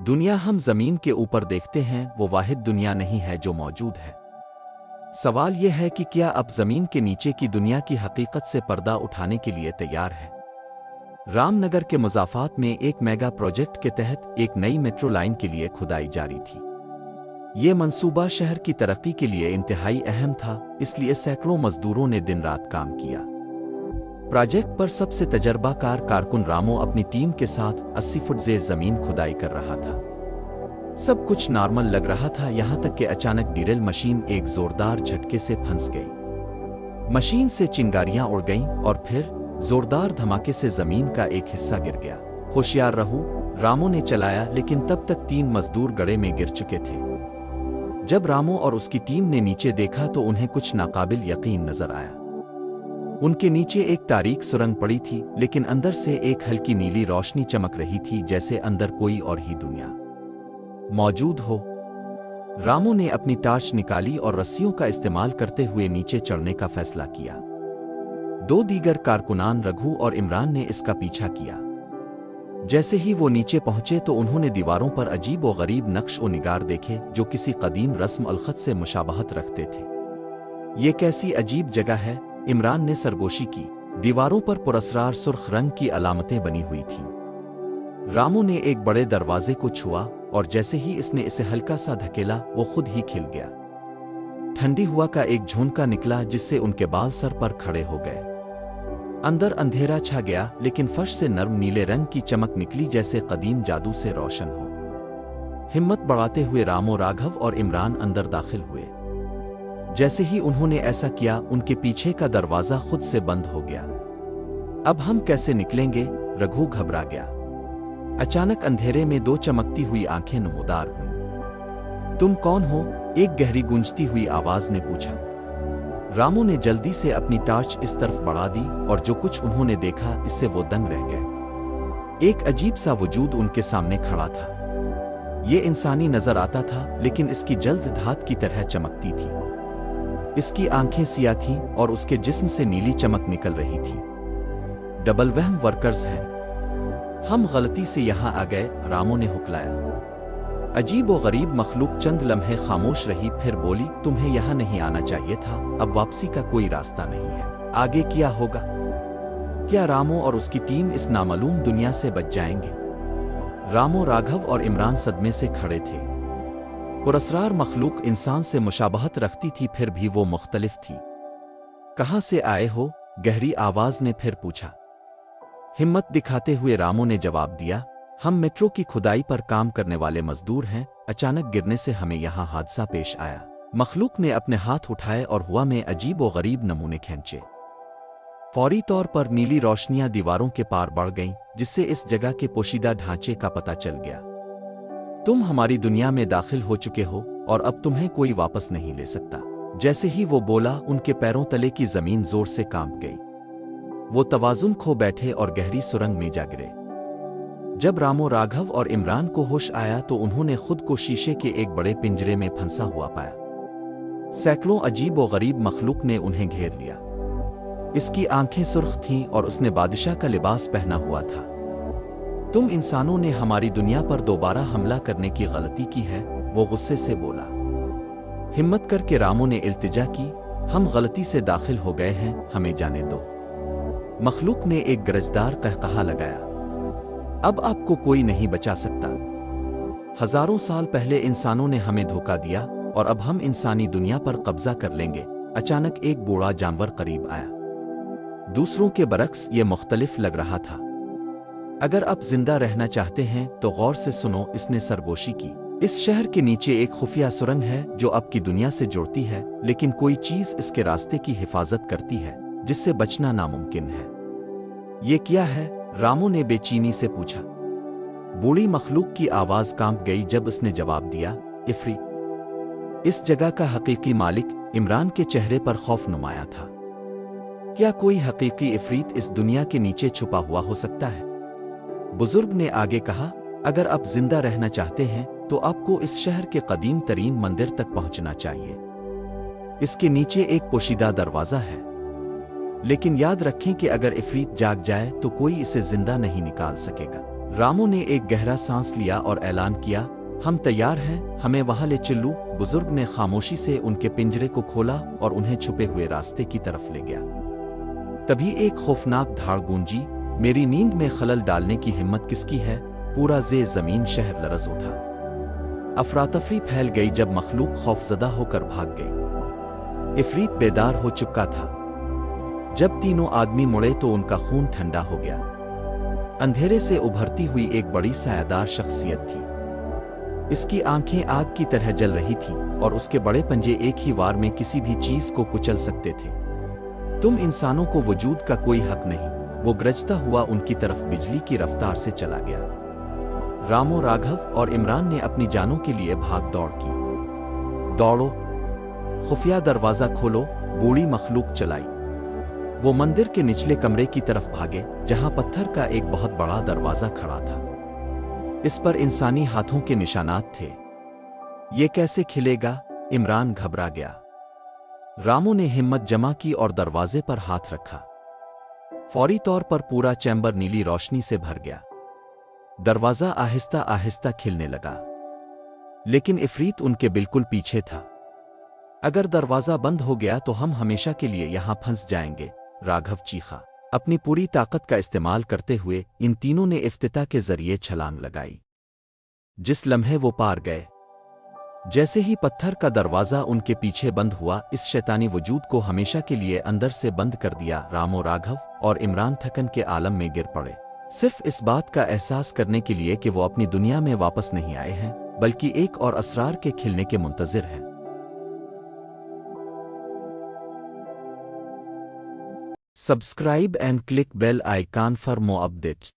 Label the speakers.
Speaker 1: दुनिया हम जमीन के ऊपर देखते हैं वो वाहिद दुनिया नहीं है जो मौजूद है। सवाल यह है कि क्या अब जमीन के नीचे की दुनिया की हकीकत से पर्दा उठाने के लिए तैयार है। रामनगर के मुज़ाफ़ात में एक मेगा प्रोजेक्ट के तहत एक नई मेट्रो लाइन के लिए खुदाई जारी थी। ये मंसूबा शहर की तरक्की के लिए इंतहाई अहम था, इसलिए सैकड़ों मजदूरों ने दिन रात काम किया। प्रोजेक्ट पर सबसे तजर्बाकार कारकुन रामो अपनी टीम के साथ 80 फुट से जमीन खुदाई कर रहा था। सब कुछ नॉर्मल लग रहा था, यहां तक कि अचानक ड्रिल मशीन एक जोरदार झटके से फंस गई। मशीन से चिंगारियां उड़ गईं और फिर जोरदार धमाके से जमीन का एक हिस्सा गिर गया। होशियार रहो, रामो ने चलाया, लेकिन तब तक 3 मजदूर गड्ढे में गिर चुके थे। जब रामो और उसकी टीम ने नीचे देखा तो उन्हें कुछ नाकाबिल यकीन नजर आया। उनके नीचे एक तारीक सुरंग पड़ी थी, लेकिन अंदर से एक हल्की नीली रोशनी चमक रही थी, जैसे अंदर कोई और ही दुनिया मौजूद हो। रामो ने अपनी टार्च निकाली और रस्सियों का इस्तेमाल करते हुए नीचे चढ़ने का फैसला किया। 2 दीगर कारकुनान रघु और इमरान ने इसका पीछा किया। जैसे ही वो नीचे पहुंचे तो उन्होंने दीवारों पर अजीब व गरीब नक्श व निगार देखे जो किसी कदीम रस्म अलखत से मुशाबहत रखते थे। ये कैसी अजीब जगह है, इमरान ने सरगोशी की। दीवारों पर पुरस्रार सुर्ख रंग की अलामतें बनी हुई थीं। रामो ने एक बड़े दरवाजे को छुआ और जैसे ही इसने इसे हल्का सा धकेला वो खुद ही खिल गया। ठंडी हवा का एक झोंका निकला जिससे उनके बाल सर पर खड़े हो गए। अंदर अंधेरा छा गया, लेकिन फर्श से नर्म नीले रंग की चमक निकली जैसे कदीम जादू से रोशन हो। हिम्मत बढ़ाते हुए रामो, राघव और इमरान अंदर दाखिल हुए। जैसे ही उन्होंने ऐसा किया, उनके पीछे का दरवाजा खुद से बंद हो गया। अब हम कैसे निकलेंगे? रघु घबरा गया। अचानक अंधेरे में 2 चमकती हुई आंखें नमूदार हुईं। तुम कौन हो? एक गहरी गूंजती हुई आवाज ने पूछा। रामो ने जल्दी से अपनी टार्च इस तरफ बढ़ा दी और जो कुछ उन्होंने देखा इससे वो दंग रह गए। एक अजीब सा वजूद उनके सामने खड़ा था। ये इंसानी नजर आता था, लेकिन इसकी जल्द धात की तरह चमकती थी। इसकी आंखें सियाह थीं और उसके जिस्म से नीली चमक निकल रही थी। डबल वहम वर्कर्स हैं। हम गलती से यहां आ गए, रामो ने हुक्लाया। अजीब व गरीब मखलूक चंद लम्हे खामोश रही, फिर बोली, तुम्हें यहां नहीं आना चाहिए था। अब वापसी का कोई रास्ता नहीं है। आगे क्या होगा? क्या रामो और उसकी टीम इस नामालूम दुनिया से बच जाएंगे? रामो, राघव और इमरान सदमे से खड़े थे। पुरस्रार मखलूक इंसान से मुशाबहत रखती थी, फिर भी वो मुख्तलिफ थी। कहां से आए हो? गहरी आवाज ने फिर पूछा। हिम्मत दिखाते हुए रामो ने जवाब दिया, हम मेट्रो की खुदाई पर काम करने वाले मजदूर हैं। अचानक गिरने से हमें यहाँ हादसा पेश आया। मखलूक ने अपने हाथ उठाए और हवा में अजीब व गरीब नमूने खींचे। फौरी तौर पर नीली रोशनियां दीवारों के पार बढ़ गईं, जिससे इस जगह के पोशीदा ढांचे का पता चल गया। तुम हमारी दुनिया में दाखिल हो चुके हो और अब तुम्हें कोई वापस नहीं ले सकता। जैसे ही वो बोला, उनके पैरों तले की जमीन जोर से कांप गई। वो तवाजुन खो बैठे और गहरी सुरंग में जा गिरे। जब रामो, राघव और इमरान को होश आया तो उन्होंने खुद को शीशे के एक बड़े पिंजरे में फंसा हुआ पाया। सैकड़ों अजीब व गरीब मखलूक ने उन्हें घेर लिया। इसकी आंखें सुर्ख थीं और उसने बादशाह का लिबास पहना हुआ था। तुम इंसानों ने हमारी दुनिया पर दोबारा हमला करने की गलती की है, वो गुस्से से बोला। हिम्मत करके रामो ने इल्तिजा की, हम गलती से दाखिल हो गए हैं, हमें जाने दो। मखलूक ने एक गरजदार कहकहा लगाया। अब आपको कोई नहीं बचा सकता। हजारों साल पहले इंसानों ने हमें धोखा दिया और अब हम इंसानी दुनिया पर कब्जा कर लेंगे। अचानक एक बूढ़ा जानवर करीब आया। दूसरों के बरक्स ये मुख्तलिफ लग रहा था। अगर आप जिंदा रहना चाहते हैं तो गौर से सुनो, इसने सरगोशी की। इस शहर के नीचे एक खुफिया सुरंग है जो आपकी दुनिया से जुड़ती है, लेकिन कोई चीज इसके रास्ते की हिफाजत करती है जिससे बचना नामुमकिन है। ये क्या है? रामो ने बेचैनी से पूछा। बूढ़ी मखलूक की आवाज कांप गई जब उसने जवाब दिया, इफरीत। इस जगह का हकीकी मालिक। इमरान के चेहरे पर खौफ नुमाया था। क्या कोई हकीकी इफरीत इस दुनिया के नीचे छुपा हुआ हो सकता है? बुजुर्ग ने आगे कहा, अगर आप जिंदा रहना चाहते हैं तो आपको इस शहर के कदीम तरीन मंदिर तक पहुंचना चाहिए। इसके नीचे एक पोशीदा दरवाजा है, लेकिन याद रखें कि अगर इफरीत जाग जाए तो कोई इसे जिंदा नहीं निकाल सकेगा। रामू ने एक गहरा सांस लिया और ऐलान किया, हम तैयार हैं, हमें वहां ले चलू। बुजुर्ग ने खामोशी से उनके पिंजरे को खोला और उन्हें छुपे हुए रास्ते की तरफ ले गया। तभी एक खौफनाक धाड़ गूंजी, मेरी नींद में खलल डालने की हिम्मत किसकी है? पूरा ज़मीन शहर लरज़ उठा। अफरातफरी फैल गई जब मखलूक खौफजदा होकर भाग गई। इफरीत बेदार हो चुका था। जब तीनों आदमी मुड़े तो उनका खून ठंडा हो गया। अंधेरे से उभरती हुई एक बड़ी सायादार शख्सियत थी। इसकी आंखें आग की तरह जल रही थीं और उसके बड़े पंजे एक ही वार में किसी भी चीज को कुचल सकते थे। तुम इंसानों को वजूद का कोई हक नहीं। वो गरजता हुआ उनकी तरफ बिजली की रफ्तार से चला गया। रामो, राघव और इमरान ने अपनी जानों के लिए भाग दौड़ की। दौड़ो, खुफिया दरवाजा खोलो, बूढ़ी मखलूक चलाई। वो मंदिर के निचले कमरे की तरफ भागे जहां पत्थर का एक बहुत बड़ा दरवाजा खड़ा था। इस पर इंसानी हाथों के निशानात थे। ये कैसे खिलेगा? इमरान घबरा गया। रामू ने हिम्मत जमा की और दरवाजे पर हाथ रखा। फौरी तौर पर पूरा चैम्बर नीली रोशनी से भर गया। दरवाजा आहिस्ता आहिस्ता खिलने लगा, लेकिन इफरीत उनके बिल्कुल पीछे था। अगर दरवाजा बंद हो गया तो हम हमेशा के लिए यहां फंस जाएंगे, राघव चीखा। अपनी पूरी ताकत का इस्तेमाल करते हुए इन तीनों ने इफ्तिताह के जरिए छलांग लगाई। जिस लम्हे वो पार गए, जैसे ही पत्थर का दरवाजा उनके पीछे बंद हुआ, इस शैतानी वजूद को हमेशा के लिए अंदर से बंद कर दिया। रामो, राघव और इमरान थकन के आलम में गिर पड़े, सिर्फ इस बात का एहसास करने के लिए कि वो अपनी दुनिया में वापस नहीं आए हैं, बल्कि एक और असरार के खिलने के मुंतजिर हैं। Subscribe and click bell icon for more updates.